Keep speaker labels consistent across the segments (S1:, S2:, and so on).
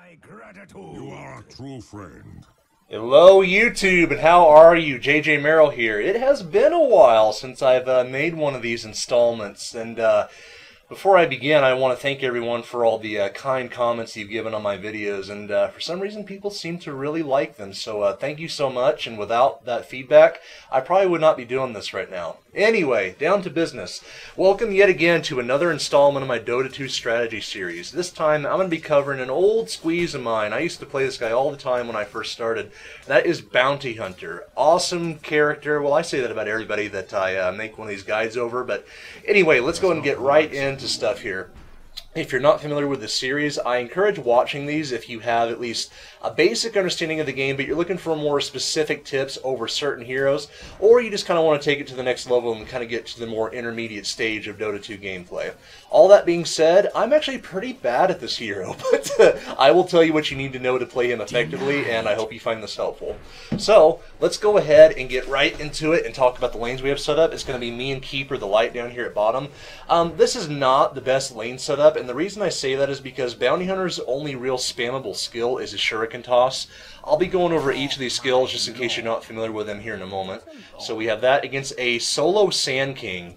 S1: My gratitude. You are a true friend.
S2: Hello YouTube, and how are you? JJ Merrill here. It has been a while since I've made one of these installments, and before I begin, I want to thank everyone for all the kind comments you've given on my videos, and for some reason people seem to really like them, so thank you so much, and without that feedback, I probably would not be doing this right now. Anyway, down to business. Welcome yet again to another installment of my Dota 2 strategy series. This time, I'm going to be covering an old squeeze of mine. I used to play this guy all the time when I first started. That is Bounty Hunter. Awesome character. Well, I say that about everybody that I make one of these guides over, but anyway, let's go ahead and get right into stuff here. If you're not familiar with the series, I encourage watching these if you have at least a basic understanding of the game, but you're looking for more specific tips over certain heroes, or you just kind of want to take it to the next level and kind of get to the more intermediate stage of Dota 2 gameplay. All that being said, I'm actually pretty bad at this hero, but I will tell you what you need to know to play him effectively, and I hope you find this helpful. So, let's go ahead and get right into it and talk about the lanes we have set up. It's going to be me and Keeper, the light down here at bottom. This is not the best lane setup, and the reason I say that is because Bounty Hunter's only real spammable skill is his shuriken toss. I'll be going over each of these skills just in case you're not familiar with them here in a moment. So we have that against a solo Sand King.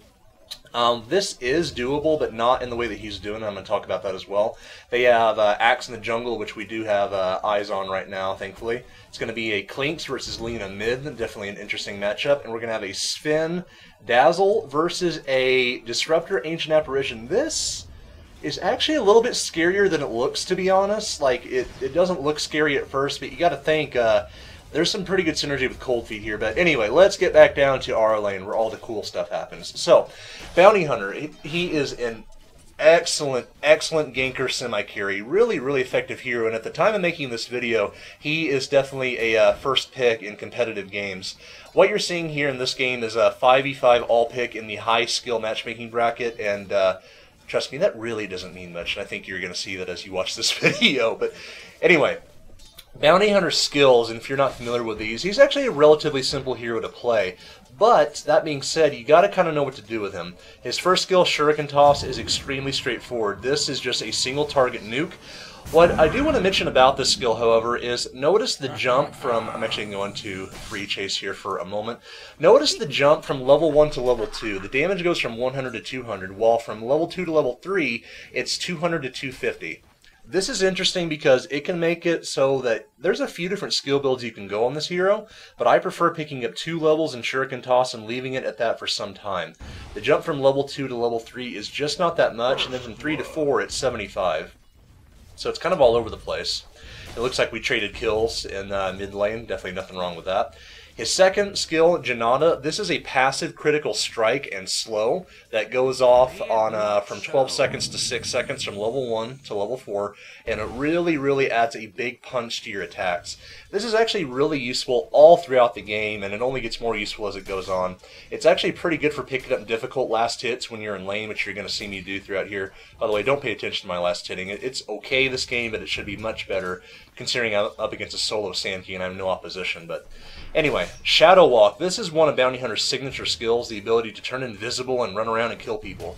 S2: This is doable, but not in the way that he's doing. I'm going to talk about that as well. They have Axe in the Jungle, which we do have eyes on right now, thankfully. It's going to be a Clinks versus Lina mid, definitely an interesting matchup. And we're going to have a Sven Dazzle versus a Disruptor Ancient Apparition. This is actually a little bit scarier than it looks, to be honest. Like, it doesn't look scary at first, but you got to think there's some pretty good synergy with Cold Feet here. But anyway, let's get back down to our lane where all the cool stuff happens. So, Bounty Hunter, he is an excellent ganker semi-carry. Really, really effective hero. And at the time of making this video, he is definitely a first pick in competitive games. What you're seeing here in this game is a 5v5 all pick in the high skill matchmaking bracket, and trust me, that really doesn't mean much, and I think you're going to see that as you watch this video. But anyway, Bounty Hunter skills, and if you're not familiar with these, he's actually a relatively simple hero to play. But, that being said, you got to kind of know what to do with him. His first skill, Shuriken Toss, is extremely straightforward. This is just a single target nuke. What I do want to mention about this skill, however, is notice the jump from... I'm actually going to free chase here for a moment. Notice the jump from level 1 to level 2. The damage goes from 100 to 200, while from level 2 to level 3, it's 200 to 250. This is interesting because it can make it so that there's a few different skill builds you can go on this hero, but I prefer picking up 2 levels in Shuriken Toss and leaving it at that for some time. The jump from level 2 to level 3 is just not that much, and then from 3 to 4, it's 75. So it's kind of all over the place. It looks like we traded kills in mid lane. Definitely nothing wrong with that. His second skill, Janata, this is a passive critical strike and slow that goes off on from 12 seconds to 6 seconds from level 1 to level 4, and it really, really adds a big punch to your attacks. This is actually really useful all throughout the game, and it only gets more useful as it goes on. It's actually pretty good for picking up difficult last hits when you're in lane, which you're going to see me do throughout here. By the way, don't pay attention to my last hitting. It's okay this game, but it should be much better considering I'm up against a solo Sand King and I have no opposition. But anyway, Shadow Walk. This is one of Bounty Hunter's signature skills, the ability to turn invisible and run around and kill people.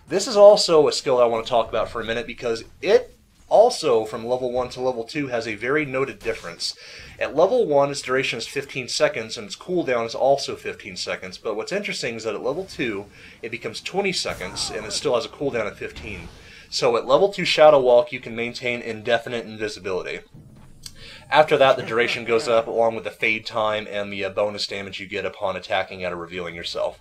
S2: This is also a skill I want to talk about for a minute because it also, from level 1 to level 2, has a very noted difference. At level 1, its duration is 15 seconds, and its cooldown is also 15 seconds. But what's interesting is that at level 2, it becomes 20 seconds, and it still has a cooldown of 15. So at level 2 Shadow Walk, you can maintain indefinite invisibility. After that, the duration goes up, along with the fade time and the bonus damage you get upon attacking out of revealing yourself.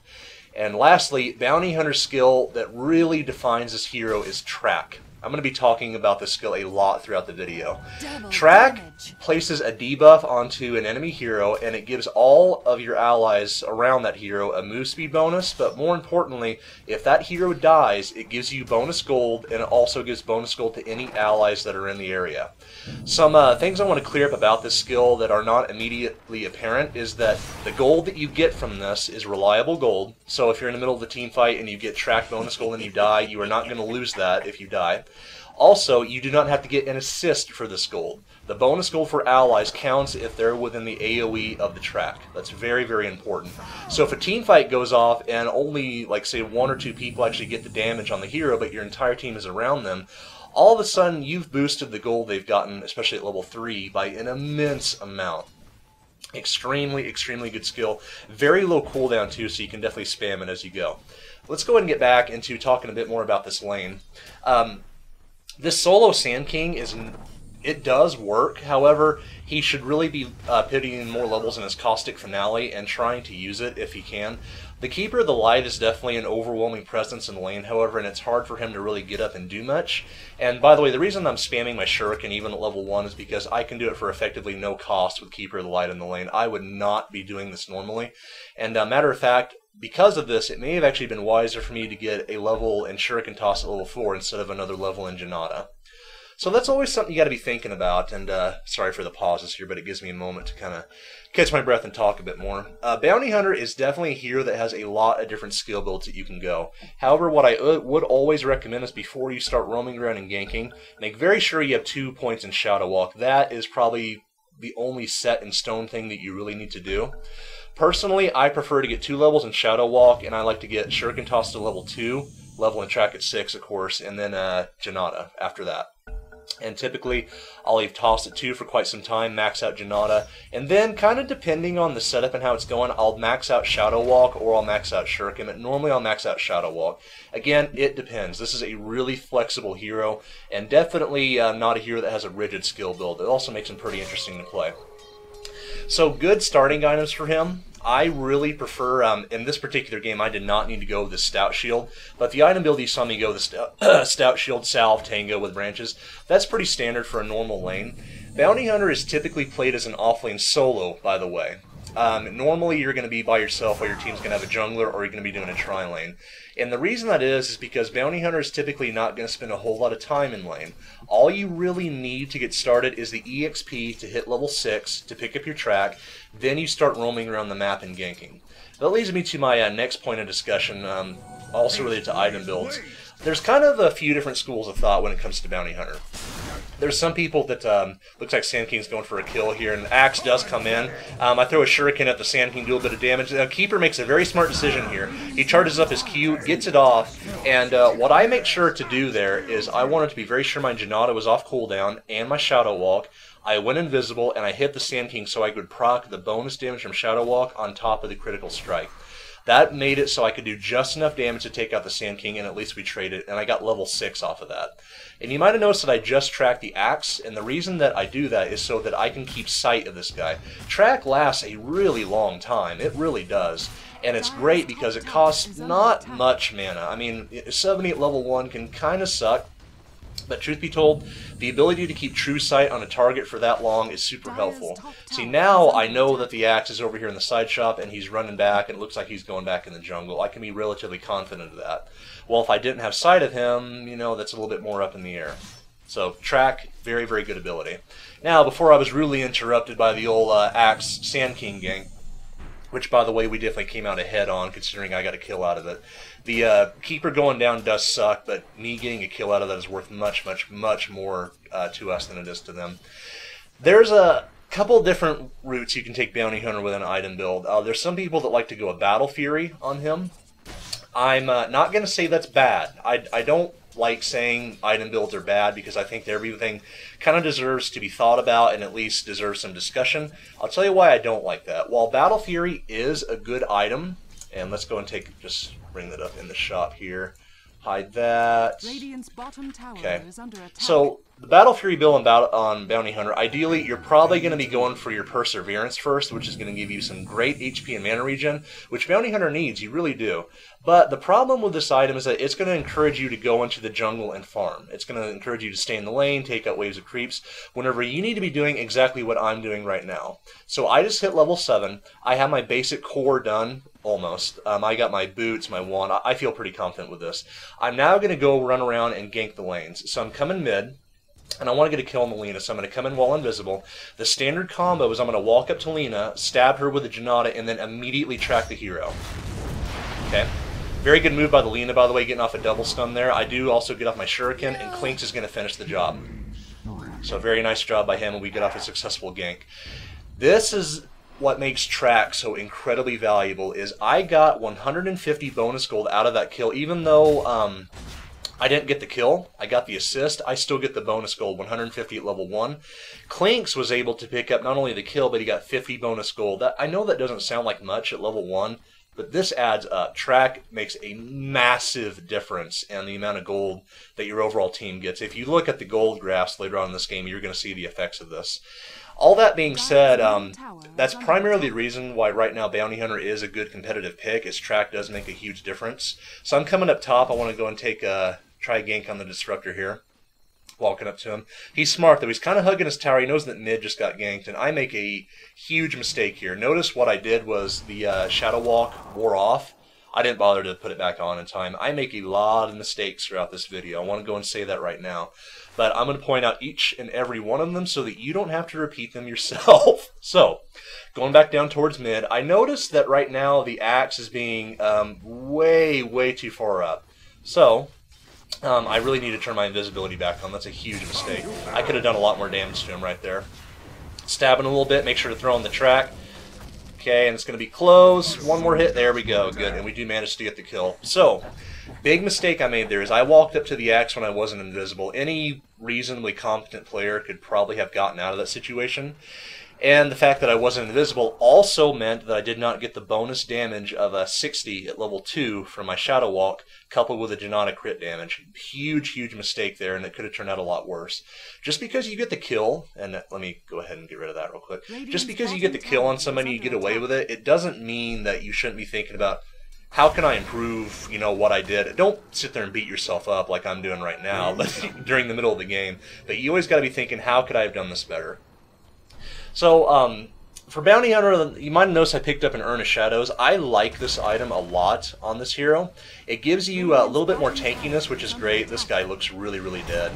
S2: And lastly, Bounty Hunter's skill that really defines this hero is Track. I'm going to be talking about this skill a lot throughout the video. Track places a debuff onto an enemy hero, and it gives all of your allies around that hero a move speed bonus, but more importantly, if that hero dies, it gives you bonus gold, and it also gives bonus gold to any allies that are in the area. Some things I want to clear up about this skill that are not immediately apparent is that the gold that you get from this is reliable gold, so if you're in the middle of the team fight and you get Track bonus gold and you die, you are not going to lose that if you die. Also, you do not have to get an assist for this gold. The bonus gold for allies counts if they're within the AoE of the track. That's very, very important. So if a team fight goes off and only, like, say, 1 or 2 people actually get the damage on the hero, but your entire team is around them, all of a sudden you've boosted the gold they've gotten, especially at level 3, by an immense amount. Extremely, extremely good skill. Very low cooldown too, so you can definitely spam it as you go. Let's go ahead and get back into talking a bit more about this lane. This solo Sand King it does work. However, he should really be pivoting more levels in his Caustic Finale and trying to use it if he can. The Keeper of the Light is definitely an overwhelming presence in the lane, however, and it's hard for him to really get up and do much. And by the way, the reason I'm spamming my Shuriken even at level 1 is because I can do it for effectively no cost with Keeper of the Light in the lane. I would not be doing this normally. And matter of fact, because of this, it may have actually been wiser for me to get a level in Shuriken Toss at level 4 instead of another level in Janata. So that's always something you got to be thinking about, and sorry for the pauses here, but it gives me a moment to kind of catch my breath and talk a bit more. Bounty Hunter is definitely a hero that has a lot of different skill builds that you can go. However, what I would always recommend is before you start roaming around and ganking, make very sure you have 2 points in Shadow Walk. That is probably the only set in stone thing that you really need to do. Personally, I prefer to get 2 levels in Shadow Walk, and I like to get Shuriken Toss to level 2, level and track at 6, of course, and then Janata after that. And typically, I'll leave Toss at 2 for quite some time, max out Janata, and then, kind of depending on the setup and how it's going, I'll max out Shadow Walk or I'll max out Shuriken. But normally I'll max out Shadow Walk. Again, it depends. This is a really flexible hero, and definitely not a hero that has a rigid skill build. It also makes him pretty interesting to play. So, good starting items for him. I really prefer, in this particular game, I did not need to go with the Stout Shield, but the item build you saw me go with the Stout Shield, Salve, Tango with branches, that's pretty standard for a normal lane. Bounty Hunter is typically played as an offlane solo, by the way. Normally you're going to be by yourself while your team's going to have a jungler, or you're going to be doing a tri-lane. And the reason that is because Bounty Hunter is typically not going to spend a whole lot of time in lane. All you really need to get started is the EXP to hit level 6, to pick up your track, then you start roaming around the map and ganking. That leads me to my next point of discussion, also related to item builds. There's kind of a few different schools of thought when it comes to Bounty Hunter. There's some people that, looks like Sand King's going for a kill here, and Axe does come in. I throw a Shuriken at the Sand King, do a bit of damage. Keeper makes a very smart decision here. He charges up his Q, gets it off, and what I make sure to do there is I wanted to be very sure my Janata was off cooldown, and my Shadow Walk. I went invisible, and I hit the Sand King so I could proc the bonus damage from Shadow Walk on top of the critical strike. That made it so I could do just enough damage to take out the Sand King, and at least we traded, and I got level 6 off of that. And you might have noticed that I just tracked the Axe, and the reason that I do that is so that I can keep sight of this guy. Track lasts a really long time, it really does. And it's great because it costs not much mana. I mean, 70 at level 1 can kind of suck, but truth be told, the ability to keep true sight on a target for that long is super helpful. See, now I know that the Axe is over here in the side shop and he's running back and it looks like he's going back in the jungle. I can be relatively confident of that. Well, if I didn't have sight of him, you know, that's a little bit more up in the air. So, track, very, very good ability. Now, before I was rudely interrupted by the old Axe Sand King gang, which, by the way, we definitely came out ahead on, considering I got a kill out of it. The Keeper going down does suck, but me getting a kill out of that is worth much, much, much more to us than it is to them. There's a couple different routes you can take Bounty Hunter with an item build. There's some people that like to go a Battle Fury on him. I'm not going to say that's bad. I don't like saying item builds are bad because I think everything kind of deserves to be thought about and at least deserves some discussion. I'll tell you why I don't like that. While Battle Fury is a good item, and let's go and just bring that up in the shop here. Hide that. Okay. So the Battle Fury build on Bounty Hunter, ideally you're probably going to be going for your Perseverance first, which is going to give you some great HP and mana regen, which Bounty Hunter needs, you really do. But the problem with this item is that it's going to encourage you to go into the jungle and farm. It's going to encourage you to stay in the lane, take out waves of creeps, whenever you need to be doing exactly what I'm doing right now. So I just hit level 7. I have my basic core done, almost. I got my boots, my wand. I feel pretty confident with this. I'm now going to go run around and gank the lanes. So I'm coming mid, and I want to get a kill on the Lina, so I'm going to come in while invisible. The standard combo is I'm going to walk up to Lina, stab her with a Janata, and then immediately track the hero. Okay? Very good move by the Lina, by the way, getting off a double stun there. I do also get off my Shuriken, and Clinks is going to finish the job. So very nice job by him, and we get off a successful gank. This is what makes track so incredibly valuable, is I got 150 bonus gold out of that kill, even though I didn't get the kill. I got the assist. I still get the bonus gold, 150 at level 1. Clinks was able to pick up not only the kill, but he got 50 bonus gold. I know that doesn't sound like much at level 1, but this adds up. Track makes a massive difference in the amount of gold that your overall team gets. If you look at the gold graphs later on in this game, you're going to see the effects of this. All that being said, that's primarily the reason why right now Bounty Hunter is a good competitive pick, is track does make a huge difference. So I'm coming up top. I want to go and try a gank on the Disruptor here. Walking up to him. He's smart though. He's kind of hugging his tower. He knows that mid just got ganked, and I make a huge mistake here. Notice what I did was the Shadow Walk wore off. I didn't bother to put it back on in time. I make a lot of mistakes throughout this video. I want to go and say that right now. But I'm going to point out each and every one of them so that you don't have to repeat them yourself. So, going back down towards mid, I noticed that right now the axe is being way too far up. So, I really need to turn my invisibility back on. That's a huge mistake. I could have done a lot more damage to him right there. Stabbing a little bit, make sure to throw on the track. Okay, and it's going to be close. One more hit. There we go. Good. And we do manage to get the kill. So, big mistake I made there is I walked up to the axe when I wasn't invisible. Any reasonably competent player could probably have gotten out of that situation. And the fact that I wasn't invisible also meant that I did not get the bonus damage of a 60 at level 2 from my Shadow Walk, coupled with a Janata crit damage. Huge mistake there, and it could have turned out a lot worse. Just because you get the kill, and let me go ahead and get rid of that real quick. Just because you get the kill on somebody, you get away with it, it doesn't mean that you shouldn't be thinking about, how can I improve, what I did? Don't sit there and beat yourself up like I'm doing right now during the middle of the game. But you always got to be thinking, how could I have done this better? So, for Bounty Hunter, you might have noticed I picked up an Urn of Shadows. I like this item a lot on this hero. It gives you a little bit more tankiness, which is great. This guy looks really dead.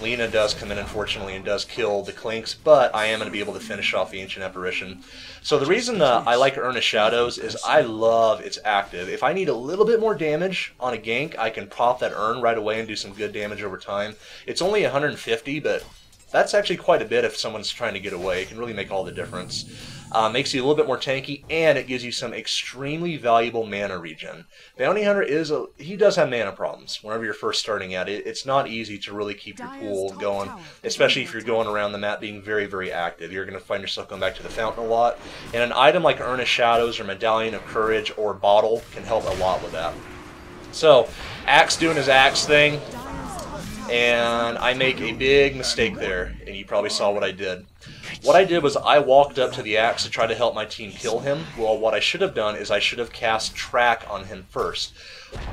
S2: Lena does come in, unfortunately, and does kill the Clinks, but I am going to be able to finish off the Ancient Apparition. So the reason I like Urn of Shadows is I love its active. If I need a little bit more damage on a gank, I can pop that Urn right away and do some good damage over time. It's only 150, but that's actually quite a bit if someone's trying to get away. It can really make all the difference. Makes you a little bit more tanky, and it gives you some extremely valuable mana regen. Bounty Hunter he does have mana problems whenever you're first starting out. It's not easy to really keep your pool going, especially if you're going around the map being very active. You're going to find yourself going back to the fountain a lot. And an item like Urn of Shadows or Medallion of Courage or Bottle can help a lot with that. So, Axe doing his Axe thing. And I make a big mistake there, and you probably saw what I did. What I did was I walked up to the axe to try to help my team kill him. Well, what I should have done is I should have cast Track on him first.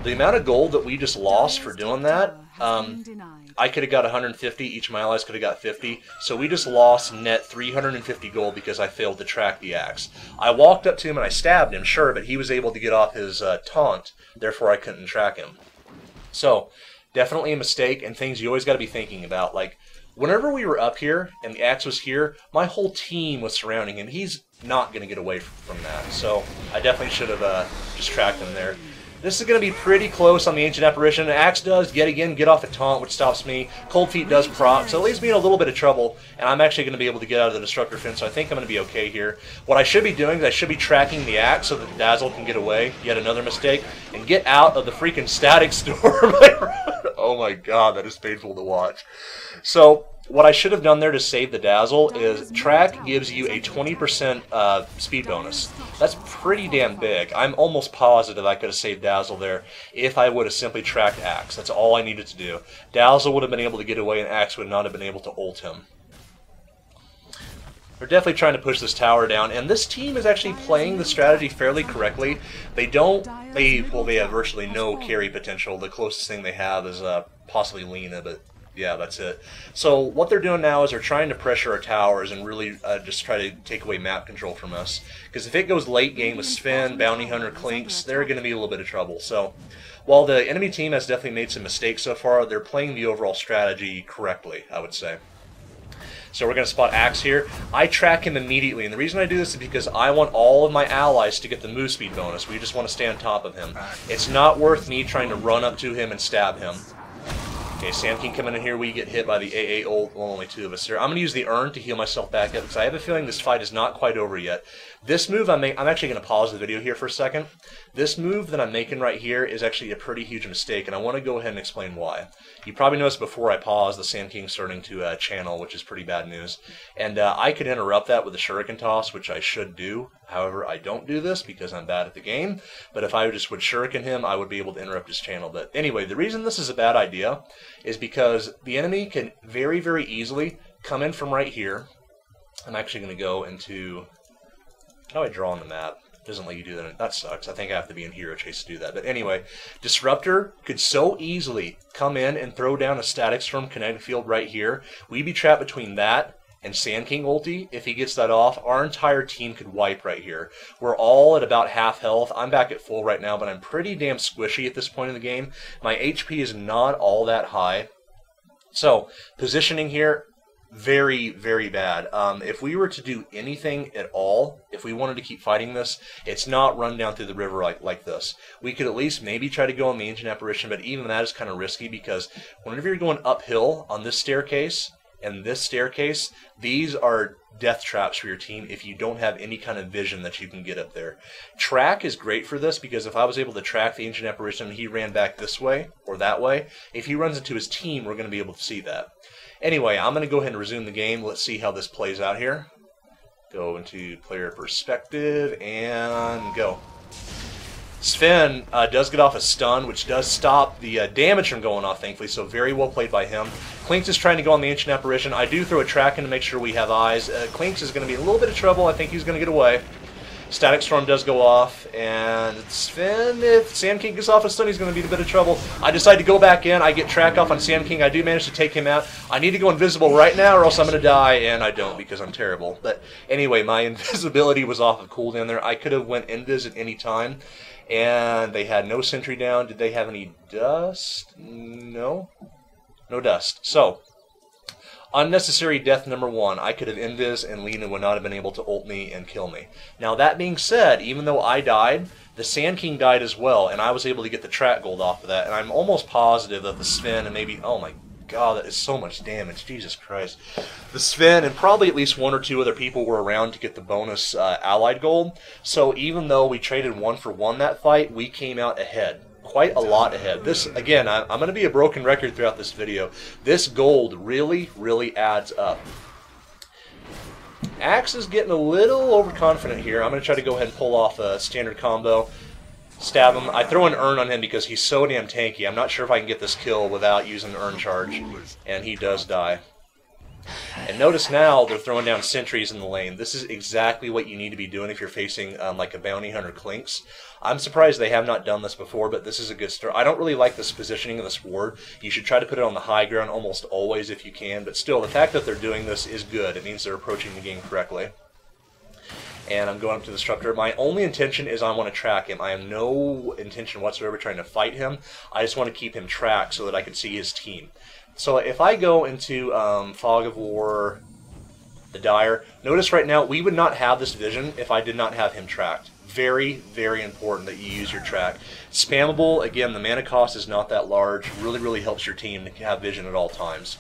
S2: The amount of gold that we just lost for doing that, I could have got 150, each of my allies could have got 50, so we just lost net 350 gold because I failed to track the axe. I walked up to him and I stabbed him, sure, but he was able to get off his taunt, therefore I couldn't track him. So, definitely a mistake, and things you always got to be thinking about. Like, whenever we were up here and the axe was here, my whole team was surrounding him. He's not going to get away from that. So I definitely should have just tracked him there. This is going to be pretty close on the Ancient Apparition. Axe does, yet again, get off a taunt, which stops me. Cold Feet does proc, so it leaves me in a little bit of trouble, and I'm actually going to be able to get out of the Destructor Fence, so I think I'm going to be okay here. What I should be doing is I should be tracking the Axe so that the Dazzle can get away, yet another mistake, and get out of the freaking Static Storm. Oh my god, that is painful to watch. So, what I should have done there to save the Dazzle is Track gives you a 20% speed bonus. That's pretty damn big. I'm almost positive I could have saved Dazzle there if I would have simply tracked Axe. That's all I needed to do. Dazzle would have been able to get away and Axe would not have been able to ult him. They're definitely trying to push this tower down, and this team is actually playing the strategy fairly correctly. They have virtually no carry potential. The closest thing they have is possibly Lena, but yeah, that's it. So what they're doing now is they're trying to pressure our towers and really just try to take away map control from us. Because if it goes late game with Sven, Bounty Hunter, Clinks, they're going to be a little bit of trouble. So while the enemy team has definitely made some mistakes so far, they're playing the overall strategy correctly, I would say. So we're going to spot Axe here. I track him immediately, and the reason I do this is because I want all of my allies to get the move speed bonus. We just want to stay on top of him. It's not worth me trying to run up to him and stab him. Okay, Sand King coming in here. We get hit by the AA ult. Well, only 2 of us here. I'm going to use the urn to heal myself back up because I have a feeling this fight is not quite over yet. This move, I'm actually going to pause the video here for a second. This move that I'm making right here is actually a pretty huge mistake, and I want to go ahead and explain why. You probably noticed before I paused, the Sand King starting to channel, which is pretty bad news. And I could interrupt that with a shuriken toss, which I should do. However, I don't do this because I'm bad at the game. But if I just would shuriken him, I would be able to interrupt his channel. But anyway, the reason this is a bad idea is because the enemy can very, very easily come in from right here. I'm actually going to go into... How do I draw on the map? It doesn't let you do that. That sucks. I think I have to be in Hero Chase to do that. But anyway, Disruptor could so easily come in and throw down a Static Storm kinetic field right here. We'd be trapped between that and Sand King ulti. If he gets that off, our entire team could wipe right here. We're all at about half health. I'm back at full right now, but I'm pretty damn squishy at this point in the game. My HP is not all that high. So, positioning here, very, very bad. If we were to do anything at all, if we wanted to keep fighting this, it's not run down through the river like this. We could at least maybe try to go on the Ancient Apparition, but even that is kind of risky because whenever you're going uphill on this staircase and this staircase, these are death traps for your team if you don't have any kind of vision that you can get up there. Track is great for this because if I was able to track the Ancient Apparition and he ran back this way or that way, if he runs into his team, we're going to be able to see that. Anyway, I'm going to go ahead and resume the game. Let's see how this plays out here. Go into player perspective and go. Sven does get off a stun, which does stop the damage from going off, thankfully, so very well played by him. Clinks is trying to go on the Ancient Apparition. I do throw a track in to make sure we have eyes. Clinks is going to be in a little bit of trouble. I think he's going to get away. Static Storm does go off, and Sven, if Sand King gets off a stun, he's going to be in a bit of trouble. I decide to go back in. I get track off on Sand King. I do manage to take him out. I need to go invisible right now, or else I'm going to die, and I don't because I'm terrible. But anyway, my invisibility was off of cooldown there. I could have went invis at any time, and they had no sentry down. Did they have any dust? No. No dust. So, unnecessary death number 1. I could have invis and Lena would not have been able to ult me and kill me. Now that being said, even though I died, the Sand King died as well, and I was able to get the track gold off of that. And I'm almost positive that the Sven and maybe, oh my god, that is so much damage. Jesus Christ. The Sven and probably at least 1 or 2 other people were around to get the bonus allied gold. So even though we traded 1 for 1 that fight, we came out ahead. Quite a lot ahead. This, again, I'm going to be a broken record throughout this video. This gold really, really adds up. Axe is getting a little overconfident here. I'm going to try to go ahead and pull off a standard combo. Stab him. I throw an urn on him because he's so damn tanky. I'm not sure if I can get this kill without using the urn charge. And he does die. And notice now they're throwing down sentries in the lane. This is exactly what you need to be doing if you're facing like a bounty hunter Clinks. I'm surprised they have not done this before, but this is a good start. I don't really like this positioning of this ward. You should try to put it on the high ground almost always if you can, but still, the fact that they're doing this is good. It means they're approaching the game correctly. And I'm going up to the Disruptor. My only intention is I want to track him. I have no intention whatsoever trying to fight him. I just want to keep him tracked so that I can see his team. So if I go into Fog of War, the Dire, notice right now we would not have this vision if I did not have him tracked. Very, very important that you use your track. Spammable, again, the mana cost is not that large. Really, really helps your team to have vision at all times.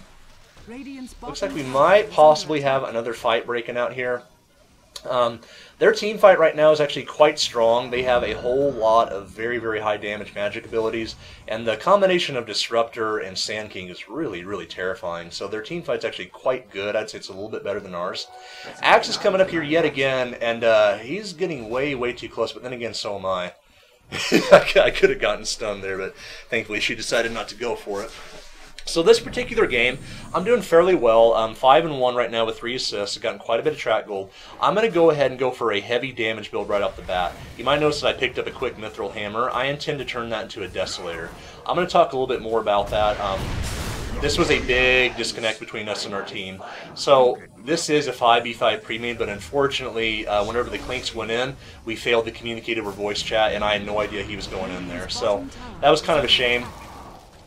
S2: Looks like we might possibly have another fight breaking out here. Their team fight right now is actually quite strong. They have a whole lot of very, very high damage magic abilities, and the combination of Disruptor and Sand King is really, really terrifying. So their team fight's actually quite good. I'd say it's a little bit better than ours. Axe is coming up here yet again, and he's getting way, way too close, but then again, so am I. I could have gotten stunned there, but thankfully she decided not to go for it. So this particular game, I'm doing fairly well. I'm 5-1 right now with 3 assists. I've gotten quite a bit of track gold. I'm going to go ahead and go for a heavy damage build right off the bat. You might notice that I picked up a quick mithril hammer. I intend to turn that into a desolator. I'm going to talk a little bit more about that. This was a big disconnect between us and our team. So this is a 5v5 pre-made, but unfortunately, whenever the Clinks went in, we failed to communicate over voice chat, and I had no idea he was going in there. So that was kind of a shame.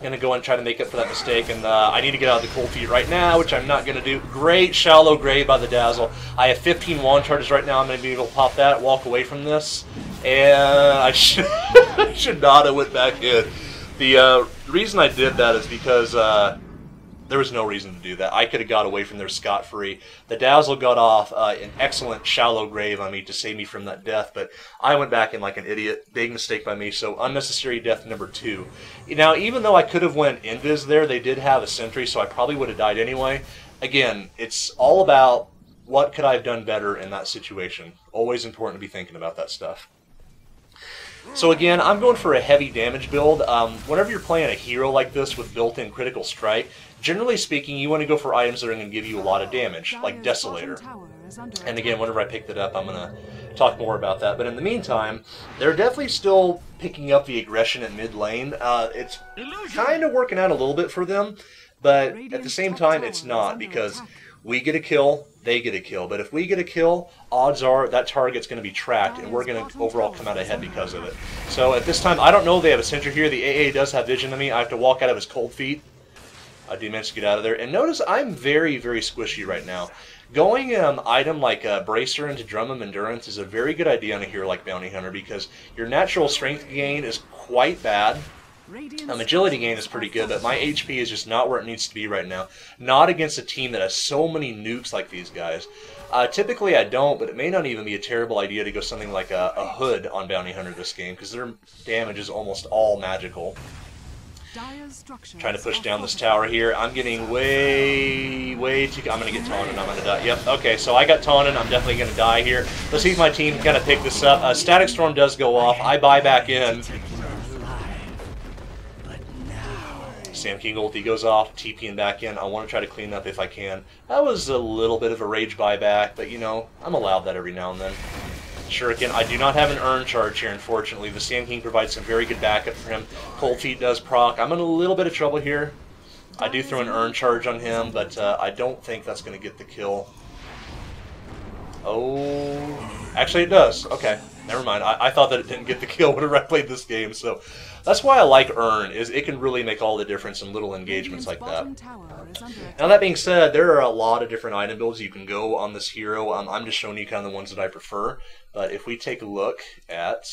S2: Going to go and try to make up for that mistake, and I need to get out of the cold feet right now, which I'm not going to do. Great shallow grave by the Dazzle. I have 15 wand charges right now. I'm going to be able to pop that, walk away from this, and I should not have went back in The reason I did that is because there was no reason to do that. I could have got away from there scot-free. The Dazzle got off an excellent shallow grave on me to save me from that death, but I went back in like an idiot. Big mistake by me, so unnecessary death number 2. Now, even though I could have went invis there, they did have a sentry, so I probably would have died anyway. Again, it's all about what could I have done better in that situation. Always important to be thinking about that stuff. So again, I'm going for a heavy damage build. Whenever you're playing a hero like this with built-in critical strike, generally speaking, you want to go for items that are going to give you a lot of damage, like Desolator. And again, whenever I pick that up, I'm going to talk more about that. But in the meantime, they're definitely still picking up the aggression at mid lane. It's kind of working out a little bit for them, but at the same time, it's not, because we get a kill, they get a kill. But if we get a kill, odds are that target's going to be tracked, and we're going to overall come out ahead because of it. So at this time, I don't know if they have a sentry here. The AA does have vision of me. I have to walk out of his cold feet. I do manage to get out of there. And notice I'm very, very squishy right now. Going an item like Bracer into Drum Endurance is a very good idea on a hero like Bounty Hunter, because your natural strength gain is quite bad. Agility gain is pretty good, but my HP is just not where it needs to be right now. Not against a team that has so many nukes like these guys. Typically I don't, but it may not even be a terrible idea to go something like a Hood on Bounty Hunter this game, because their damage is almost all magical. Trying to push down this tower here. I'm getting way too... I'm going to get taunted. I'm going to die. Yep, okay, so I got taunted. I'm definitely going to die here. Let's see if my team can kind of pick this up. Static Storm does go off. I buy back in. Sam King ulti goes off, TPing back in. I want to try to clean up if I can. That was a little bit of a rage buyback, but you know, I'm allowed that every now and then. Shuriken, I do not have an urn charge here, unfortunately. The Sam King provides some very good backup for him. Cold Feet does proc. I'm in a little bit of trouble here. I do throw an urn charge on him, but I don't think that's going to get the kill. Oh, actually it does. Okay, never mind. I thought that it didn't get the kill whenever I played this game, so that's why I like Urn, is it can really make all the difference in little engagements like that. Now that being said, there are a lot of different item builds you can go on this hero. I'm just showing you kind of the ones that I prefer, but if we take a look at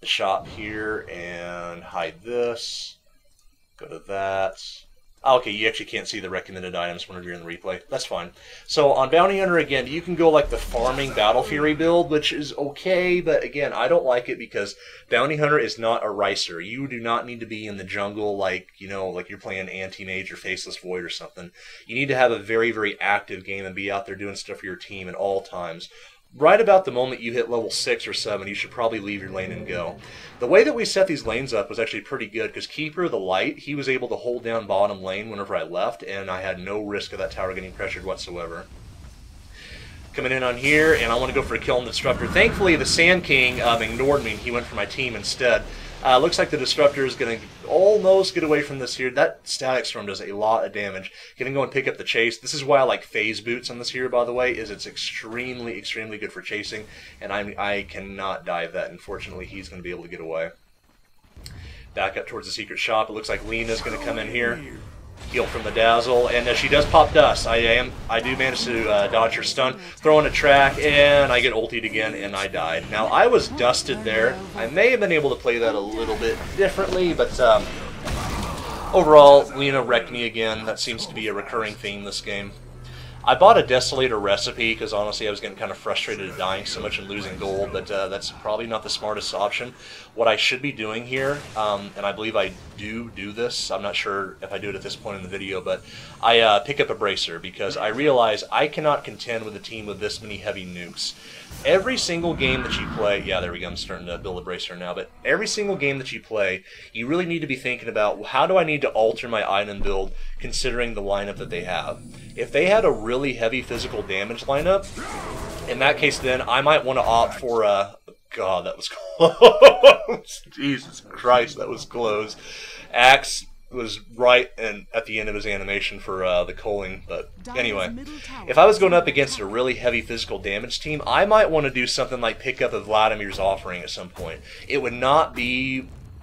S2: the shop here and hide this, go to that. Okay, you actually can't see the recommended items whenever you're in the replay. That's fine. So on Bounty Hunter, again, you can go like the farming Battle Fury build, which is okay, but again, I don't like it because Bounty Hunter is not a ricer. You do not need to be in the jungle like, you know, like you're playing Anti-Mage or Faceless Void or something. You need to have a very, very active game and be out there doing stuff for your team at all times. Right about the moment you hit level 6 or 7, you should probably leave your lane and go. The way that we set these lanes up was actually pretty good, because Keeper of the Light, he was able to hold down bottom lane whenever I left, and I had no risk of that tower getting pressured whatsoever. Coming in on here, and I want to go for a kill on the Disruptor. Thankfully, the Sand King ignored me, and he went for my team instead. Looks like the Disruptor is going to almost get away from this here. That Static Storm does a lot of damage. Going to go and pick up the chase. This is why I like Phase Boots on this here, by the way, is it's extremely, extremely good for chasing, and I cannot dive that. Unfortunately, he's going to be able to get away. Back up towards the secret shop. It looks like Lena's going to come in here. Heal from the Dazzle, and she does pop dust. I do manage to dodge her stun, throw in a track, and I get ultied again, and I died. Now, I was dusted there. I may have been able to play that a little bit differently, but overall, Lena wrecked me again. That seems to be a recurring theme this game. I bought a Desolator recipe because honestly I was getting kind of frustrated at dying so much and losing gold, but that's probably not the smartest option. What I should be doing here, and I believe I do this, I'm not sure if I do it at this point in the video, but I pick up a Bracer because I realize I cannot contend with a team with this many heavy nukes. Every single game that you play, yeah, there we go, I'm starting to build a Bracer now, but every single game that you play, you really need to be thinking about, how do I need to alter my item build considering the lineup that they have. If they had a really heavy physical damage lineup, in that case then I might want to opt for God, that was close. Jesus Christ, that was close. Axe was right and at the end of his animation for the culling, but anyway, if I was going up against a really heavy physical damage team, I might want to do something like pick up a Vladimir's Offering at some point. It would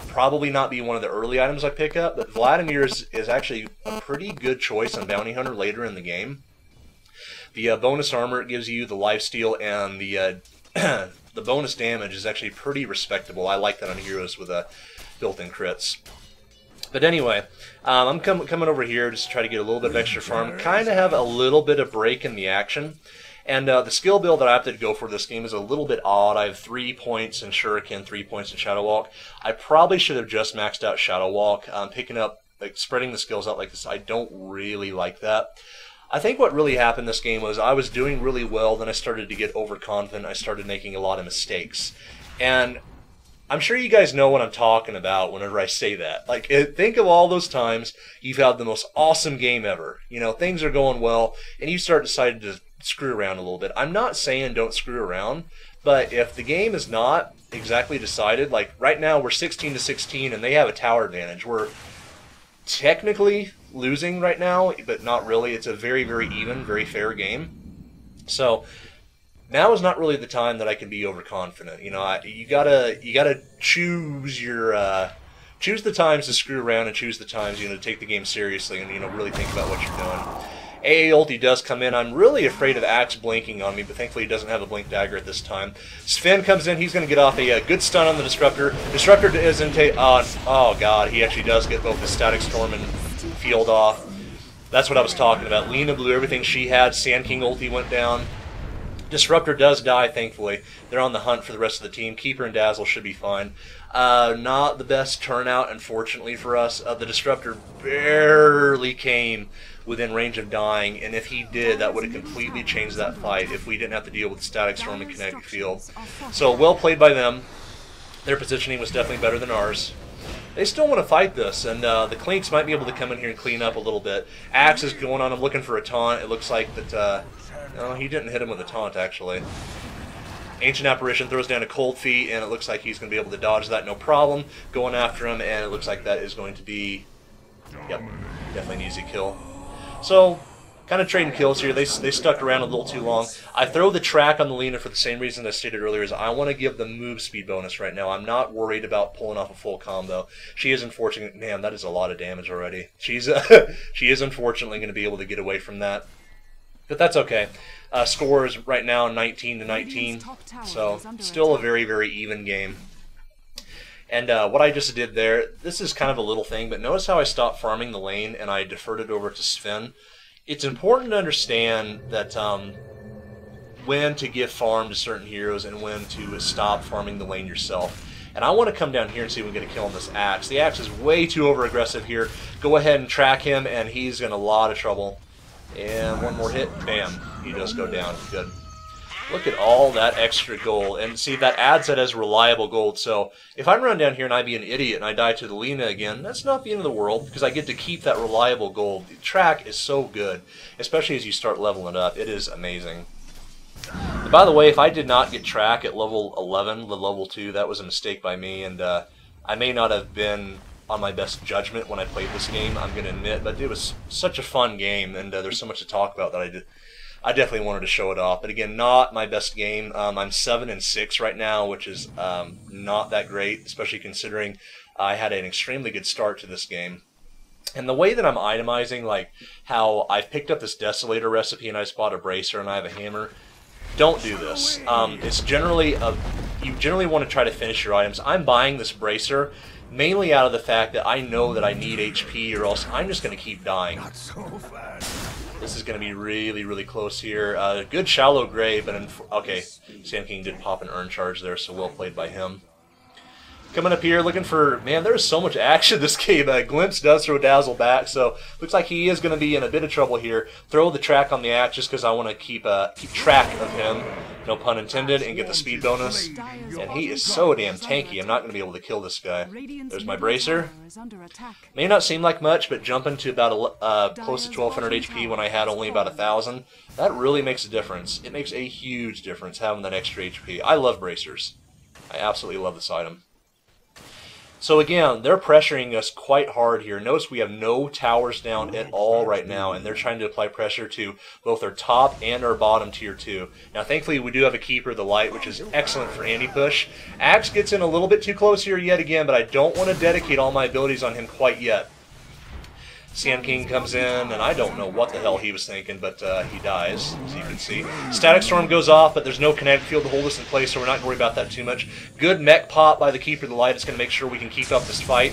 S2: probably not be one of the early items I pick up, but Vladimir's is actually a pretty good choice on Bounty Hunter later in the game. The bonus armor it gives you, the lifesteal, and the the bonus damage is actually pretty respectable. I like that on heroes with built-in crits. But anyway, I'm coming over here just to try to get a little bit of extra farm, kind of have a little bit of break in the action. And the skill build that I have to go for this game is a little bit odd. I have 3 points in Shuriken, 3 points in Shadow Walk. I probably should have just maxed out Shadow Walk. Picking up, like spreading the skills out like this, I don't really like that. I think what really happened this game was I was doing really well, then I started to get overconfident. I started making a lot of mistakes. And I'm sure you guys know what I'm talking about whenever I say that. Like, think of all those times you've had the most awesome game ever. You know, things are going well, and you start deciding to screw around a little bit. I'm not saying don't screw around, but if the game is not exactly decided, like right now we're 16-16 and they have a tower advantage. We're technically losing right now, but not really. It's a very, very even, very fair game. So now is not really the time that I can be overconfident. You know, you gotta choose your choose the times to screw around and choose the times to take the game seriously and really think about what you're doing. AA ulti does come in. I'm really afraid of Axe blinking on me, but thankfully he doesn't have a blink dagger at this time. Sven comes in. He's going to get off a good stun on the Disruptor. Disruptor isn't oh god, he actually does get both the Static Storm and Field off. That's what I was talking about. Lina blew everything she had. Sand King ulti went down. Disruptor does die, thankfully. They're on the hunt for the rest of the team. Keeper and Dazzle should be fine. Not the best turnout, unfortunately, for us. The Disruptor barely came within range of dying, and if he did, that would have completely changed that fight if we didn't have to deal with Static Storm and Kinetic Field. So, well played by them. Their positioning was definitely better than ours. They still want to fight this, and the Clinks might be able to come in here and clean up a little bit. Axe is going on. I'm looking for a taunt. It looks like that... no, he didn't hit him with a taunt, actually. Ancient Apparition throws down a Cold Feet, and it looks like he's going to be able to dodge that no problem. Going after him, and it looks like that is going to be... Yep, definitely an easy kill. So, kind of trading kills here. They stuck around a little too long. I throw the track on the Lina for the same reason I stated earlier, is I want to give the move speed bonus right now. I'm not worried about pulling off a full combo. She is unfortunate. Man, that is a lot of damage already. She is unfortunately going to be able to get away from that. But that's okay. Score is right now 19-19, so still a very, very even game. And what I just did there, this is kind of a little thing, but notice how I stopped farming the lane and I deferred it over to Sven. It's important to understand that when to give farm to certain heroes and when to stop farming the lane yourself. And I want to come down here and see if we can get a kill on this Axe. The Axe is way too over-aggressive here. Go ahead and track him, and he's in a lot of trouble. And one more hit, bam, he does go down. Good. Look at all that extra gold. And see, that adds it as reliable gold. So if I run down here and I be an idiot and I die to the Lina again, that's not the end of the world because I get to keep that reliable gold. The track is so good, especially as you start leveling it up. It is amazing. And by the way, if I did not get track at level 11, the level 2, that was a mistake by me. And I may not have been on my best judgment when I played this game, I'm going to admit, but it was such a fun game, and there's so much to talk about that I definitely wanted to show it off. But again, not my best game. I'm 7-6 right now, which is not that great, especially considering I had an extremely good start to this game. And the way that I'm itemizing, like how I've picked up this Desolator recipe and I just bought a bracer and I have a hammer, don't do this. It's generally you generally want to try to finish your items. I'm buying this bracer mainly out of the fact that I know that I need HP or else I'm just going to keep dying. This is going to be really, really close here. Good shallow gray, but okay, Sand King did pop an urn charge there, so well played by him. Coming up here, looking for, man, there's so much action this game. Glimpse does throw Dazzle back, so looks like he is going to be in a bit of trouble here. Throw the track on the Axe just because I want to keep track of him, no pun intended, and get the speed bonus. And he is so damn tanky, I'm not going to be able to kill this guy. There's my bracer. May not seem like much, but jumping to about close to 1200 HP when I had only about 1000, that really makes a difference. It makes a huge difference having that extra HP. I love bracers. I absolutely love this item. So again, they're pressuring us quite hard here. Notice we have no towers down at all right now, and they're trying to apply pressure to both our top and our bottom tier 2. Now thankfully we do have a Keeper, the Light, which is excellent for anti-push. Axe gets in a little bit too close here yet again, but I don't want to dedicate all my abilities on him quite yet. Sand King comes in, and I don't know what the hell he was thinking, but he dies, as you can see. Static Storm goes off, but there's no kinetic field to hold us in place, so we're not worried about that too much. Good mech pop by the Keeper of the Light. It's going to make sure we can keep up this fight.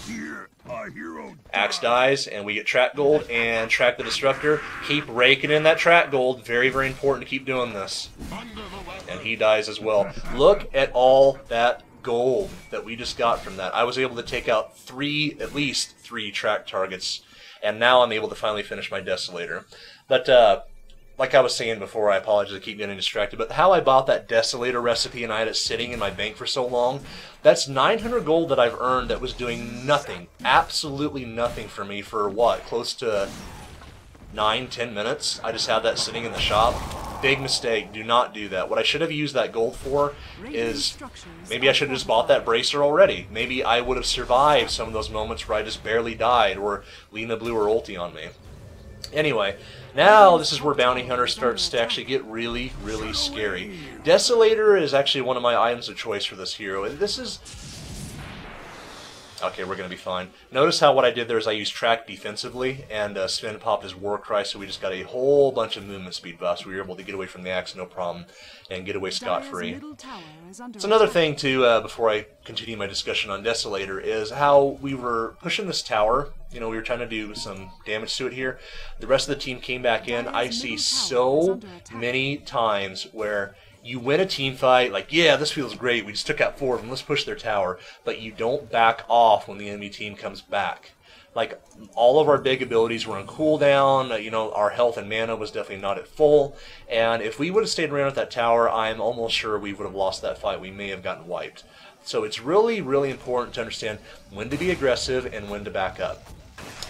S1: Here, I hear
S2: Axe dies, and we get track gold and track the destructor. Keep raking in that track gold. Very, very important to keep doing this. And he dies as well. Look at all that gold that we just got from that. I was able to take out at least three track targets, and now I'm able to finally finish my Desolator. But like I was saying before, I apologize, I keep getting distracted, but how I bought that Desolator recipe and I had it sitting in my bank for so long, that's 900 gold that I've earned that was doing nothing, absolutely nothing for me for what, close to 9-10 minutes? I just had that sitting in the shop. Big mistake, do not do that. What I should have used that gold for is, maybe I should have just bought that bracer already. Maybe I would have survived some of those moments where I just barely died, or Lena blew her ulti on me. Anyway, now this is where Bounty Hunter starts to actually get really, really scary. Desolator is actually one of my items of choice for this hero. This is... Okay, we're going to be fine. Notice how what I did there is I used track defensively, and Sven popped his war cry, so we just got a whole bunch of movement speed buffs. We were able to get away from the axe, no problem, and get away scot-free. It's another thing, too, before I continue my discussion on Desolator, is how we were pushing this tower. You know, we were trying to do some damage to it here. The rest of the team came back in. I see so many times where you win a team fight, like, yeah, this feels great, we just took out 4 of them, let's push their tower, but you don't back off when the enemy team comes back. Like, all of our big abilities were on cooldown, you know, our health and mana was definitely not at full, and if we would have stayed around at that tower, I'm almost sure we would have lost that fight. We may have gotten wiped. So it's really, really important to understand when to be aggressive and when to back up.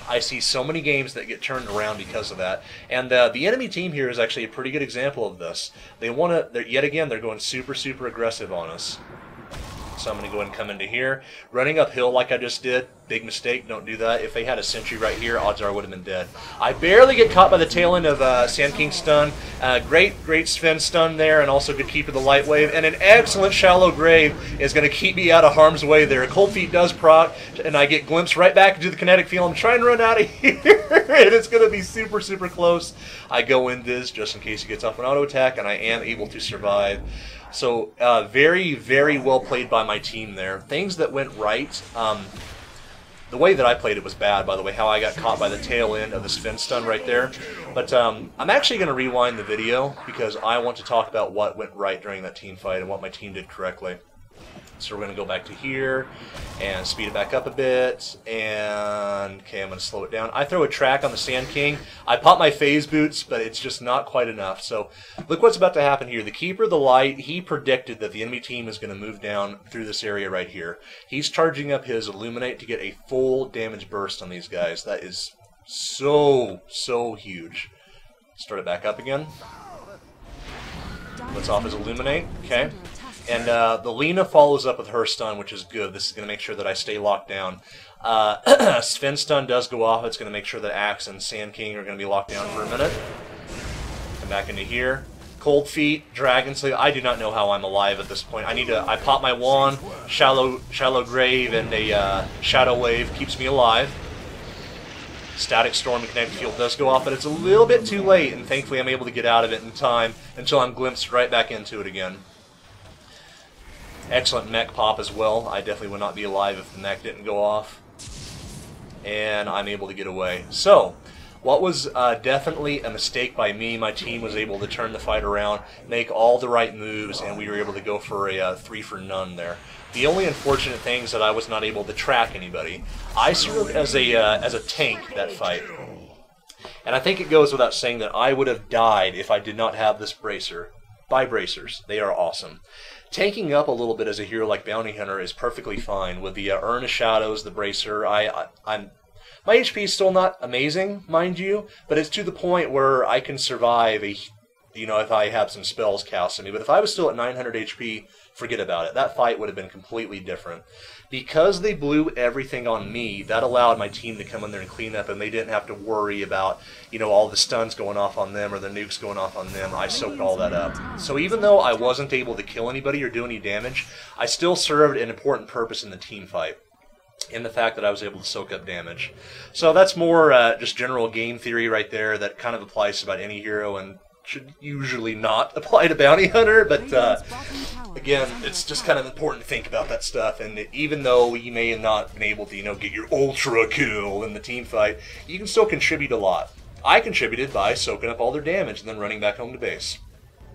S2: I see so many games that get turned around because of that, and the enemy team here is actually a pretty good example of this. They want to, yet again, they're going super, super aggressive on us. So I'm going to go ahead and come into here. Running uphill like I just did, big mistake, don't do that. If they had a sentry right here, odds are I would have been dead. I barely get caught by the tail end of Sand King's stun. Great Sven stun there, and also good keep of the light wave. And an excellent shallow grave is going to keep me out of harm's way there. Cold Feet does proc, and I get glimpsed right back into the kinetic field. I'm trying to run out of here, and it's going to be super, super close. I go in this just in case he gets off an auto attack, and I am able to survive. So very, very well played by my team there. Things that went right. The way that I played it was bad, by the way, how I got caught by the tail end of the Sven stun right there. But I'm actually going to rewind the video because I want to talk about what went right during that team fight and what my team did correctly. So we're going to go back to here and speed it back up a bit. And, okay, I'm going to slow it down. I throw a track on the Sand King. I pop my phase boots, but it's just not quite enough. So look what's about to happen here. The Keeper of the Light, he predicted that the enemy team is going to move down through this area right here. He's charging up his Illuminate to get a full damage burst on these guys. That is so, so huge. Start it back up again. Let's off his Illuminate. Okay. And the Lena follows up with her stun, which is good. This is going to make sure that I stay locked down. Sven stun does go off. It's going to make sure that Axe and Sand King are going to be locked down for a minute. Come back into here. Cold Feet, Dragon Sleeve. I do not know how I'm alive at this point. I pop my wand, shallow grave, and a shadow wave keeps me alive. Static Storm and Kinetic Field does go off, but it's a little bit too late, and thankfully I'm able to get out of it in time until I'm glimpsed right back into it again. Excellent mech pop as well. I definitely would not be alive if the mech didn't go off. And I'm able to get away. So, what was definitely a mistake by me, my team was able to turn the fight around, make all the right moves, and we were able to go for a 3 for none there. The only unfortunate thing is that I was not able to track anybody. I served as a tank that fight. And I think it goes without saying that I would have died if I did not have this bracer. Buy bracers. They are awesome. Tanking up a little bit as a hero like Bounty Hunter is perfectly fine. With the Urn of Shadows, the bracer, my HP is still not amazing, mind you, but it's to the point where I can survive if I have some spells cast on me. But if I was still at 900 HP, forget about it. That fight would have been completely different. Because they blew everything on me, that allowed my team to come in there and clean up, and they didn't have to worry about, all the stuns going off on them or the nukes going off on them. I soaked all that up. So even though I wasn't able to kill anybody or do any damage, I still served an important purpose in the team fight, in the fact that I was able to soak up damage. So that's more just general game theory right there that kind of applies to about any hero, and should usually not apply to Bounty Hunter, but again, it's just kind of important to think about that stuff. And even though you may have not been able to, get your ultra kill in the team fight, you can still contribute a lot. I contributed by soaking up all their damage and then running back home to base.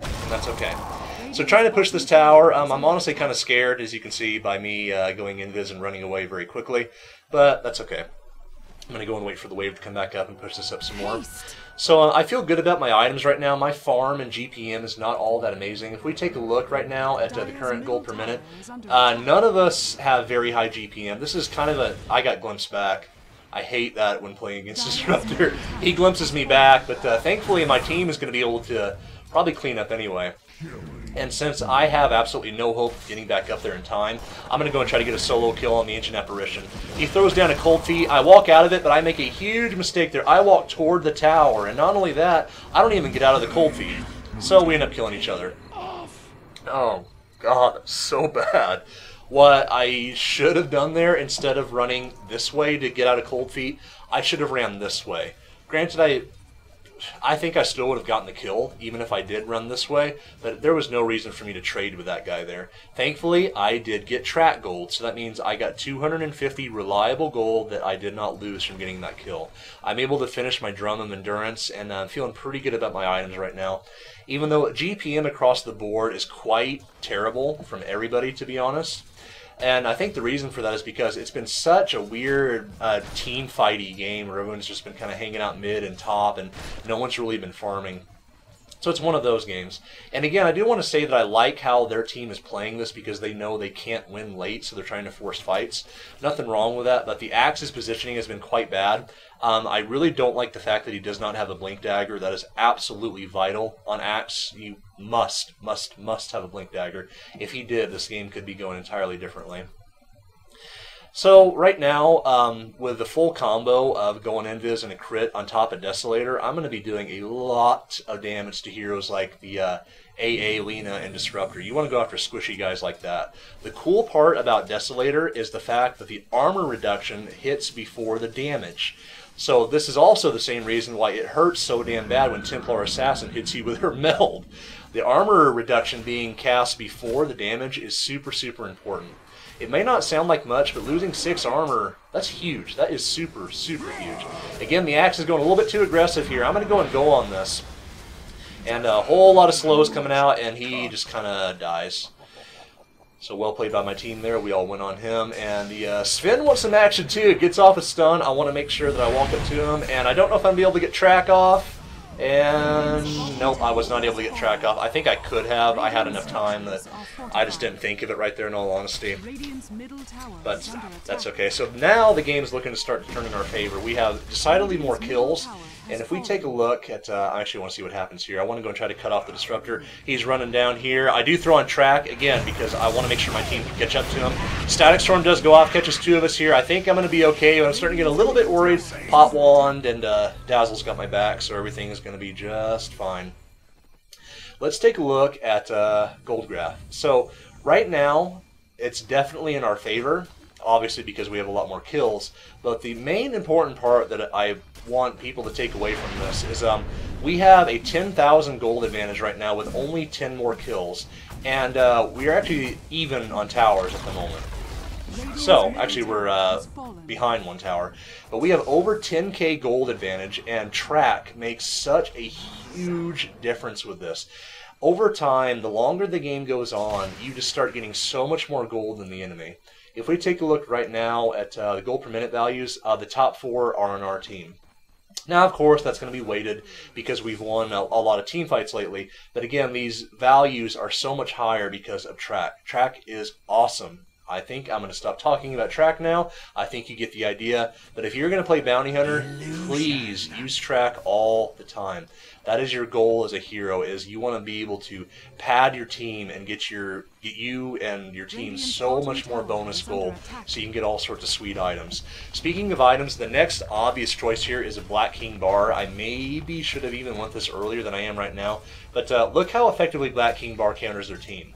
S2: And that's okay. So trying to push this tower, I'm honestly kind of scared, as you can see by me going invis and running away very quickly. But that's okay. I'm going to go and wait for the wave to come back up and push this up some more. So I feel good about my items right now. My farm and GPM is not all that amazing. If we take a look right now at the current gold per minute, none of us have very high GPM. This is kind of a... I got glimpsed back. I hate that when playing against Disruptor. He glimpses me back, but thankfully my team is going to be able to probably clean up anyway. And since I have absolutely no hope of getting back up there in time, I'm going to go and try to get a solo kill on the Ancient Apparition. He throws down a cold feet. I walk out of it, but I make a huge mistake there. I walk toward the tower, and not only that, I don't even get out of the cold feet. So we end up killing each other. Oh, God, that's so bad. What I should have done there, instead of running this way to get out of cold feet, I should have ran this way. Granted, I think I still would have gotten the kill, even if I did run this way, but there was no reason for me to trade with that guy there. Thankfully, I did get track gold, so that means I got 250 reliable gold that I did not lose from getting that kill. I'm able to finish my Drum of Endurance, and I'm feeling pretty good about my items right now. Even though GPM across the board is quite terrible from everybody, to be honest. And I think the reason for that is because it's been such a weird team fighty game where everyone's just been kind of hanging out mid and top and no one's really been farming. So it's one of those games. And again, I do want to say that I like how their team is playing this because they know they can't win late, so they're trying to force fights. Nothing wrong with that, but the Axe's positioning has been quite bad. I really don't like the fact that he does not have a Blink Dagger. That is absolutely vital on Axe. You must have a Blink Dagger. If he did, this game could be going entirely differently. So right now, with the full combo of going invis and a crit on top of Desolator, I'm going to be doing a lot of damage to heroes like the AA, Lena, and Disruptor. You want to go after squishy guys like that. The cool part about Desolator is the fact that the armor reduction hits before the damage. So this is also the same reason why it hurts so damn bad when Templar Assassin hits you with her meld. The armor reduction being cast before the damage is super important. It may not sound like much, but losing 6 armor, that's huge. That is super huge. Again, the Axe is going a little bit too aggressive here. I'm going to go and go on this. And a whole lot of slows coming out, and he just kind of dies. So well played by my team there. We all went on him. And the Sven wants some action too. Gets off a stun. I want to make sure that I walk up to him. And I don't know if I'm going to be able to get track off. And nope, I was not able to get track off. I think I could have. I had enough time that I just didn't think of it right there, in all honesty. But that's okay. So now the game's looking to start to turn in our favor. We have decidedly more kills. And if we take a look at, I actually want to see what happens here. I want to go and try to cut off the Disruptor. He's running down here. I do throw on track, again, because I want to make sure my team can catch up to him. Static Storm does go off, catches 2 of us here. I think I'm going to be okay, but I'm starting to get a little bit worried. Pop Wand and Dazzle's got my back, so everything is going to be just fine. Let's take a look at Gold Graph. So right now, it's definitely in our favor, obviously because we have a lot more kills. But the main important part that I want people to take away from this is we have a 10,000 gold advantage right now with only 10 more kills. And we are actually even on towers at the moment. So, actually we're behind 1 tower. But we have over 10k gold advantage, and track makes such a huge difference with this. Over time, the longer the game goes on, you just start getting so much more gold than the enemy. If we take a look right now at the gold per minute values, the top 4 are on our team. Now, of course, that's going to be weighted because we've won a lot of team fights lately. But again, these values are so much higher because of track. Track is awesome. I think I'm going to stop talking about track now. I think you get the idea. But if you're going to play Bounty Hunter, please use track all the time. That is your goal as a hero, is you want to be able to pad your team and get you and your team so much more bonus gold so you can get all sorts of sweet items. Speaking of items, the next obvious choice here is a Black King bar. I maybe should have even went this earlier than I am right now. But look how effectively Black King bar counters their team.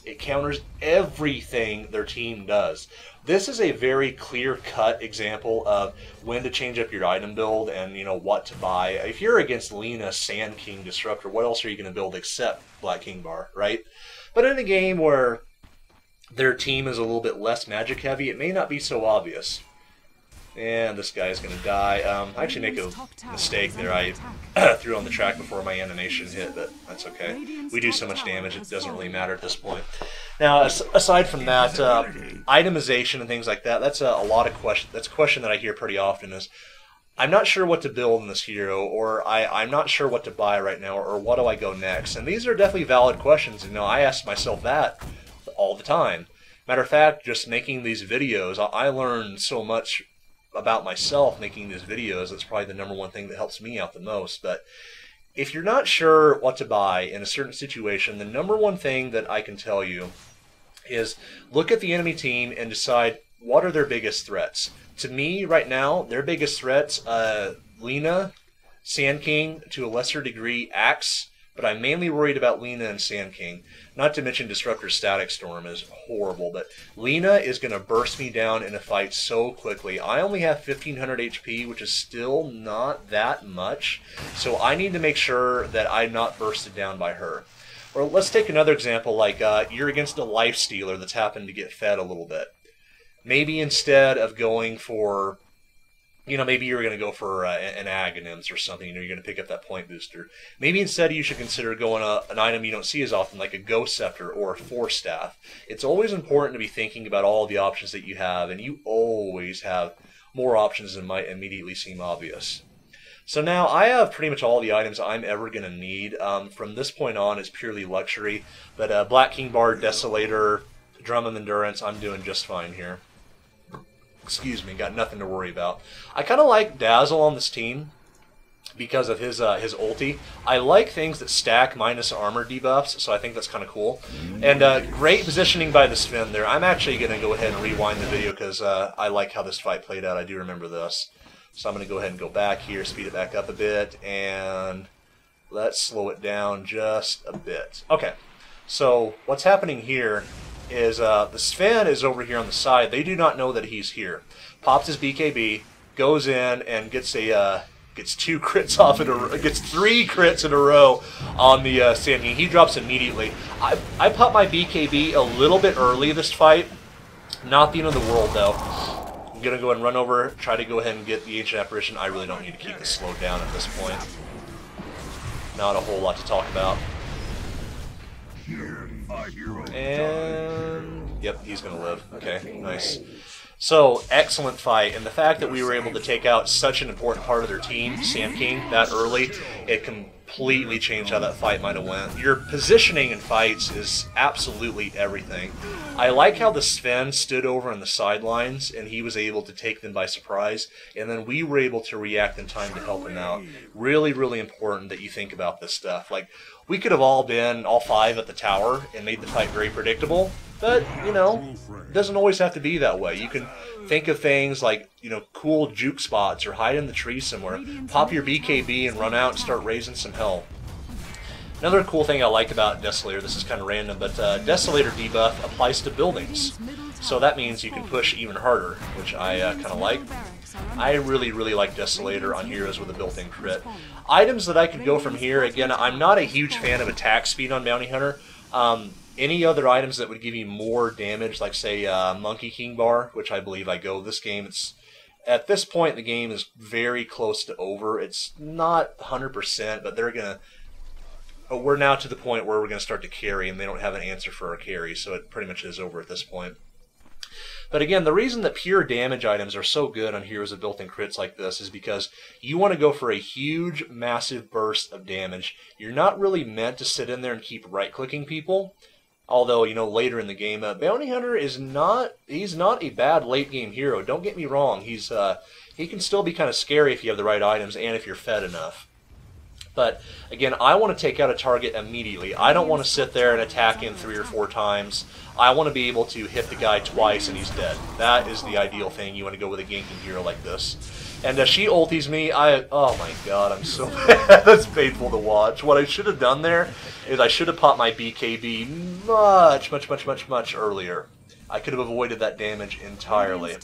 S2: It counters everything their team does. This is a very clear-cut example of when to change up your item build and, you know, what to buy. If you're against Lina, Sand King, Disruptor, what else are you going to build except Black King Bar, right? But in a game where their team is a little bit less magic heavy, it may not be so obvious. And this guy is going to die. I actually make a mistake there. I threw on the track before my animation hit, but that's okay. We do so much damage, it doesn't really matter at this point. Now, aside from that, itemization and things like that, that's a lot of question. That's a question that I hear pretty often is, I'm not sure what to build in this hero, or I'm not sure what to buy right now, or what do I go next? And these are definitely valid questions. You know, I ask myself that all the time. Matter of fact, just making these videos, I learn so much about myself making these videos. That's probably the number one thing that helps me out the most. But if you're not sure what to buy in a certain situation, the number one thing that I can tell you is look at the enemy team and decide what are their biggest threats. To me, right now, their biggest threats, Lina, Sand King, to a lesser degree, Axe, but I'm mainly worried about Lina and Sand King. Not to mention Disruptor Static Storm is horrible, but Lina is going to burst me down in a fight so quickly. I only have 1500 HP, which is still not that much, so I need to make sure that I'm not bursted down by her. Or let's take another example, like you're against a Life Stealer that's happened to get fed a little bit. Maybe instead of going for, you know, maybe you're going to go for an Aghanims or something, you know, you're going to pick up that point booster. Maybe instead you should consider going an item you don't see as often, like a Ghost Scepter or a Force Staff. It's always important to be thinking about all the options that you have, and you always have more options than might immediately seem obvious. So now I have pretty much all the items I'm ever going to need. From this point on, it's purely luxury. But Black King Bar, Desolator, Drum of Endurance, I'm doing just fine here. Excuse me, got nothing to worry about. I kind of like Dazzle on this team because of his ulti. I like things that stack minus armor debuffs, so I think that's kind of cool. And great positioning by the Sven there. I'm actually going to go ahead and rewind the video because I like how this fight played out. I do remember this. So I'm going to go ahead and go back here, speed it back up a bit, and let's slow it down just a bit. Okay, so what's happening here is the Sven is over here on the side. They do not know that he's here. Pops his BKB, goes in and gets two crits off in a, gets 3 crits in a row on the Sand King. He drops immediately. I popped my BKB a little bit early this fight. Not the end of the world though. I'm gonna go and run over, try to go ahead and get the Ancient Apparition. I really don't need to keep this slowed down at this point. Not a whole lot to talk about. And yep, he's gonna live. Okay, nice. So, excellent fight, and the fact that we were able to take out such an important part of their team, Sand King, that early, it completely changed how that fight might have went. Your positioning in fights is absolutely everything. I like how the Sven stood over on the sidelines, and he was able to take them by surprise, and then we were able to react in time to help him out. Really, really important that you think about this stuff. Like, we could have all been, all 5 at the tower, and made the fight very predictable. But, you know, it doesn't always have to be that way. You can think of things like, you know, cool juke spots or hide in the tree somewhere. Pop your BKB and run out and start raising some hell. Another cool thing I like about Desolator, this is kind of random, but Desolator debuff applies to buildings. So that means you can push even harder, which I kind of like. I really, really like Desolator on heroes with a built-in crit. Items that I could go from here, again, I'm not a huge fan of attack speed on Bounty Hunter. Any other items that would give you more damage, like say Monkey King Bar, which I believe I go this game, it's at this point the game is very close to over. It's not 100%, but they're gonna. But we're now to the point where we're gonna start to carry, and they don't have an answer for our carry, so it pretty much is over at this point. But again, the reason that pure damage items are so good on heroes with built-in crits like this is because you want to go for a huge, massive burst of damage. You're not really meant to sit in there and keep right-clicking people. Although, you know, later in the game, Bounty Hunter is he's not a bad late-game hero. Don't get me wrong. He can still be kind of scary if you have the right items and if you're fed enough. But, again, I want to take out a target immediately. I don't want to sit there and attack him 3 or 4 times. I want to be able to hit the guy twice and he's dead. That is the ideal thing. You want to go with a ganking hero like this. And she ulties me. Oh my god, I'm so mad. That's painful to watch. What I should have done there is I should have popped my BKB much earlier. I could have avoided that damage entirely.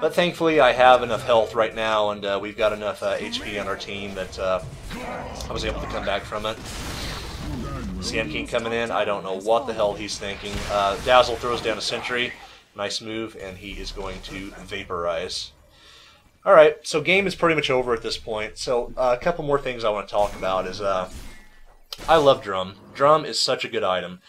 S2: But thankfully I have enough health right now, and we've got enough HP on our team that I was able to come back from it. Sand King coming in. I don't know what the hell he's thinking. Dazzle throws down a sentry. Nice move, and he is going to vaporize. Alright, so game is pretty much over at this point. So a couple more things I want to talk about is I love Drum. Drum is such a good item.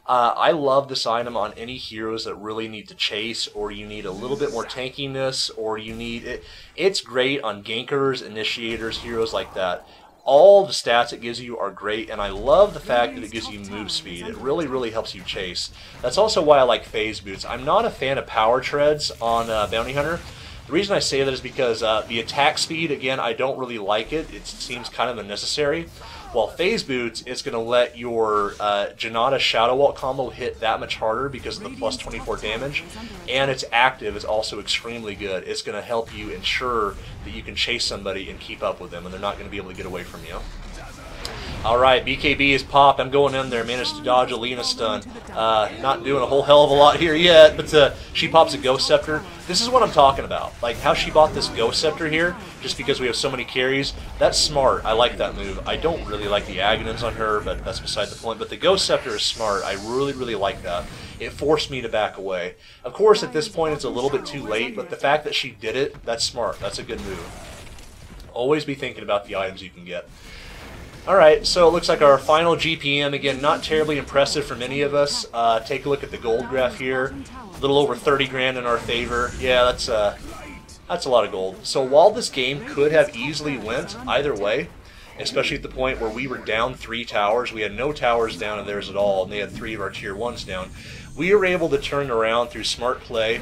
S2: I love this item on any heroes that really need to chase, or you need a little bit more tankiness, or you need it. It's great on gankers, initiators, heroes like that. All the stats it gives you are great, and I love the fact that it gives you move speed. It really helps you chase. That's also why I like phase boots. I'm not a fan of power treads on Bounty Hunter. The reason I say that is because the attack speed, again, I don't really like it. It seems kind of unnecessary. While phase boots is going to let your Janata Shadow Walk combo hit that much harder because of the plus 24 damage, and its active is also extremely good. It's going to help you ensure that you can chase somebody and keep up with them, and they're not going to be able to get away from you. Alright, BKB is popped. I'm going in there. Managed to dodge a Lena stun. Not doing a whole hell of a lot here yet, but she pops a Ghost Scepter. This is what I'm talking about. Like, how she bought this Ghost Scepter here, just because we have so many carries. That's smart. I like that move. I don't really like the Aghanims on her, but that's beside the point. But the Ghost Scepter is smart. I really like that. It forced me to back away. Of course, at this point, it's a little bit too late, but the fact that she did it, that's smart. That's a good move. Always be thinking about the items you can get. Alright, so it looks like our final GPM, again, not terribly impressive for many of us. Take a look at the gold graph here. A little over 30 grand in our favor. Yeah, that's a lot of gold. So while this game could have easily went either way, especially at the point where we were down 3 towers, we had no towers down in theirs at all, and they had 3 of our tier 1s down, we were able to turn around through smart play,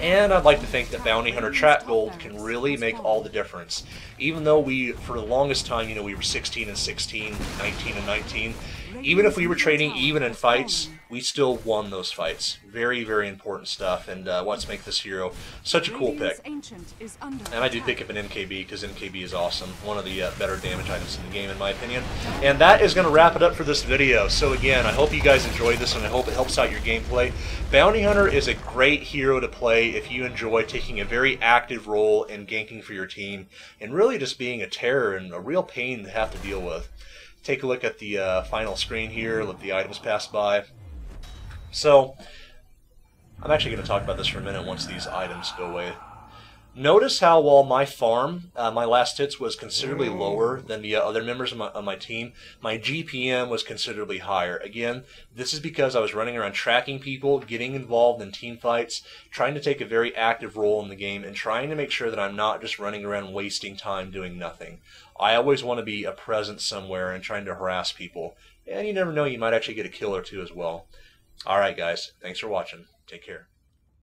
S2: and I'd like to think that Bounty Hunter Track Gold can really make all the difference. Even though we, for the longest time, you know, we were 16 and 16, 19 and 19, even if we were trading even in fights, we still won those fights. Very important stuff, and let's make this hero such a cool pick. And I do pick up an NKB, because NKB is awesome. One of the better damage items in the game, in my opinion. And that is going to wrap it up for this video. So again, I hope you guys enjoyed this, and I hope it helps out your gameplay. Bounty Hunter is a great hero to play if you enjoy taking a very active role in ganking for your team, and really just being a terror and a real pain to have to deal with. Take a look at the final screen here, let the items pass by. So, I'm actually going to talk about this for a minute once these items go away. Notice how while my farm, my last hits was considerably lower than the other members of my team, my GPM was considerably higher. Again, this is because I was running around tracking people, getting involved in team fights, trying to take a very active role in the game, and trying to make sure that I'm not just running around wasting time doing nothing. I always want to be a presence somewhere and trying to harass people. And you never know, you might actually get a kill or two as well. Alright guys, thanks for watching. Take care.